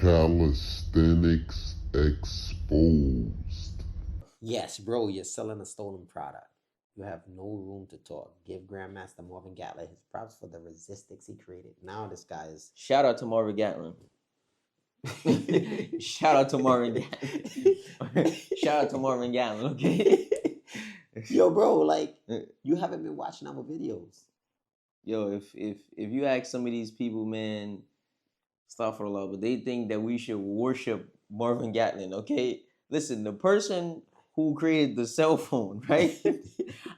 Calisthenics exposed. Yes, bro, you're selling a stolen product. You have no room to talk. Give Grandmaster Marvin Gatler his props for the resistics he created. Now this guy is. Shout out to Marvin Gatlin. Shout out to Marvin Gatlin. Shout out to Marvin Gatlin, okay? Yo, bro, like, you haven't been watching our videos. Yo, if you ask some of these people, man, astaghfirullah, but they think that we should worship Marvin Gatlin, okay? Listen, the person who created the cell phone, right?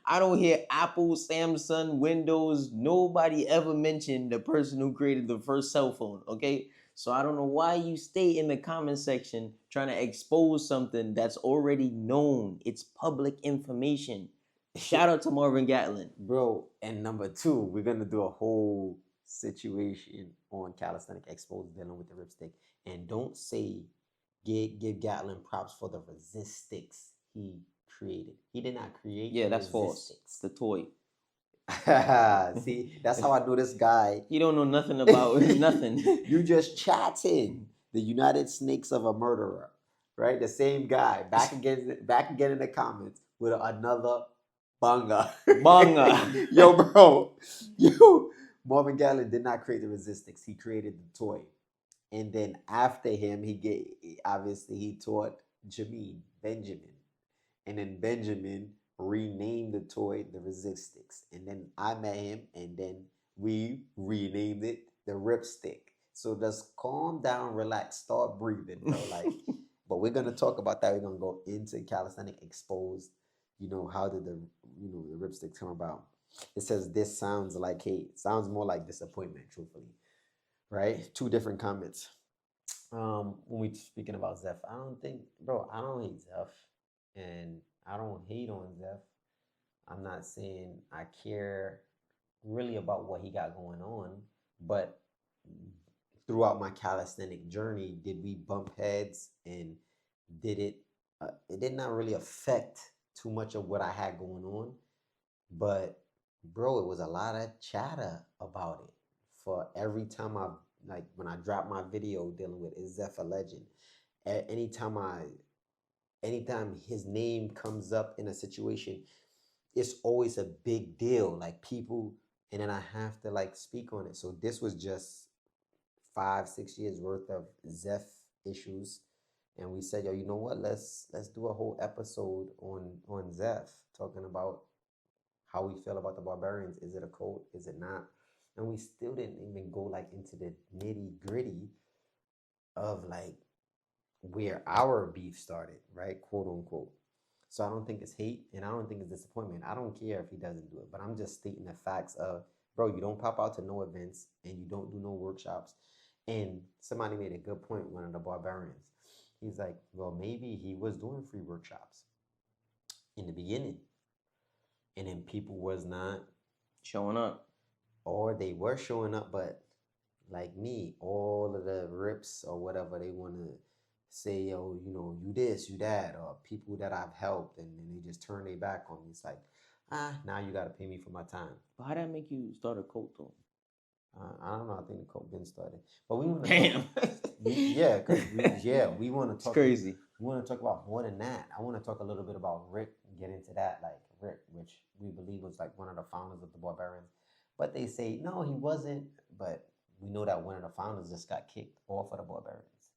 I don't hear Apple, Samsung, Windows, nobody ever mentioned the person who created the first cell phone, okay? So I don't know why you stay in the comment section trying to expose something that's already known. It's public information. Shout out to Marvin Gatlin. Bro, and number two, we're going to do a whole situation on calisthenic exposed dealing with the Ripstick. And don't say, give Gatlin props for the resistics he created. He did not create. Yeah, that's false. It's the toy. See, that's how I know this guy. He don't know nothing about nothing. You just chatting. The United Snakes of a Murderer, right? The same guy back again in the comments with another banger. Banger. Yo, bro, Marvin Gatlin did not create the resistics. He created the toy, and then after him, he taught Benjamin, and then Benjamin renamed the toy the Resistics, and then I met him, and then we renamed it the Ripstick. So just calm down, relax, start breathing, bro. Like, but we're gonna talk about that. We're gonna go into calisthenic exposed. How did the Ripstick come about? It says this sounds like hate. Sounds more like disappointment, truthfully. Right? Two different comments. When we speaking about Zeph, I don't hate Zeph, and I don't hate on Zeph. I'm not saying I care really about what he got going on, but throughout my calisthenic journey, did we bump heads, and did it did not really affect too much of what I had going on, but bro, it was a lot of chatter about it. For every time when I drop my video dealing with is Zeph a legend, anytime his name comes up in a situation, it's always a big deal. Like people, and then I have to speak on it. So this was just 5-6 years worth of Zeph issues, and we said, yo, you know what? Let's do a whole episode on Zeph, talking about how we feel about the Barbarians. Is it a cult? Is it not? And we still didn't even go into the nitty gritty of where our beef started, right? Quote unquote. So I don't think it's hate, and I don't think it's disappointment. I don't care if he doesn't do it, but I'm just stating the facts of, bro, you don't pop out to no events, and you don't do no workshops. And somebody made a good point, one of the Barbarians. He's like, well, maybe he was doing free workshops in the beginning, and then people was not showing up, or they were showing up, but like me, all of the rips or whatever, they want to say, yo, you this, you that, or people that I've helped, and then they just turn their back on me. It's like, now you got to pay me for my time. But how that make you start a cult though? I don't know. I think the cult been started, but we want to. Damn. We want to talk. It's crazy. We want to talk about more than that. I want to talk a little bit about Rick and get into that, Rick, which we believe was one of the founders of the Barbarians. But they say no, he wasn't. But we know that one of the founders just got kicked off of the Barbarians.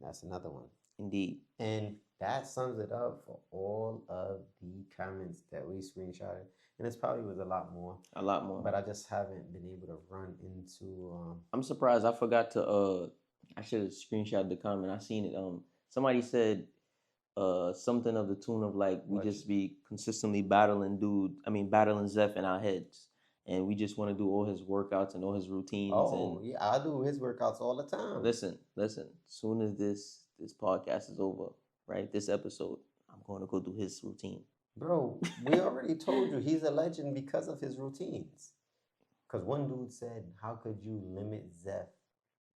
That's another one. Indeed. And that sums it up for all of the comments that we screenshotted. And it probably was a lot more. A lot more. But I just haven't been able to run into... I'm surprised. I forgot to... I should have screenshot the comment. I seen it. Somebody said something of the tune of we just be consistently battling Zeph in our heads. And we just want to do all his workouts and all his routines. Yeah, I do his workouts all the time. Listen. Soon as this podcast is over, right? This episode, I'm going to go do his routine. Bro, we already told you he's a legend because of his routines. Because one dude said, how could you limit Zeph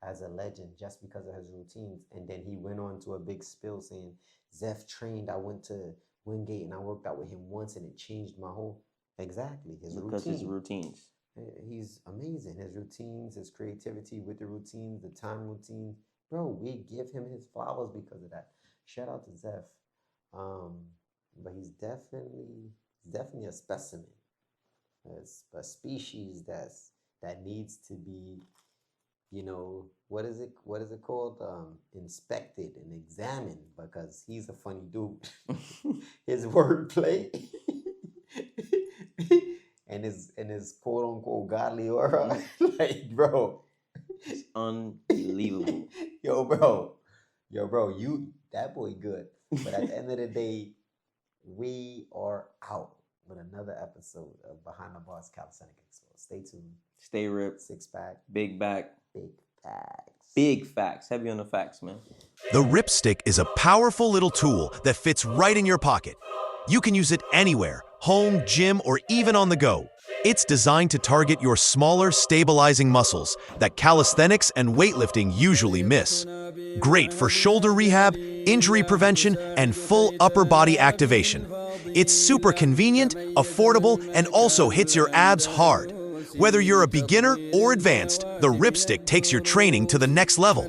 as a legend just because of his routines? And then he went on to a big spill saying, Zeph trained, I went to Wingate and I worked out with him once and it changed my whole... Exactly, his routines. He's amazing. His routines, his creativity with the routines, the time routines. Bro, we give him his flowers because of that. Shout out to Zeph. Um, but he's definitely a specimen. It's a species that needs to be, what is it called? Inspected and examined because he's a funny dude. His wordplay and his quote unquote godly aura. Like, bro. It's unbelievable. Yo, bro. Yo, bro, that boy good. But at the end of the day, we are out with another episode of Behind the Bars Calisthenic Expo. Stay tuned. Stay ripped. Six pack. Big back. Big facts. Big facts. Heavy on the facts, man. The Ripstick is a powerful little tool that fits right in your pocket. You can use it anywhere, home, gym, or even on the go. It's designed to target your smaller, stabilizing muscles that calisthenics and weightlifting usually miss. Great for shoulder rehab, injury prevention, and full upper body activation. It's super convenient, affordable, and also hits your abs hard. Whether you're a beginner or advanced, the Ripstick takes your training to the next level.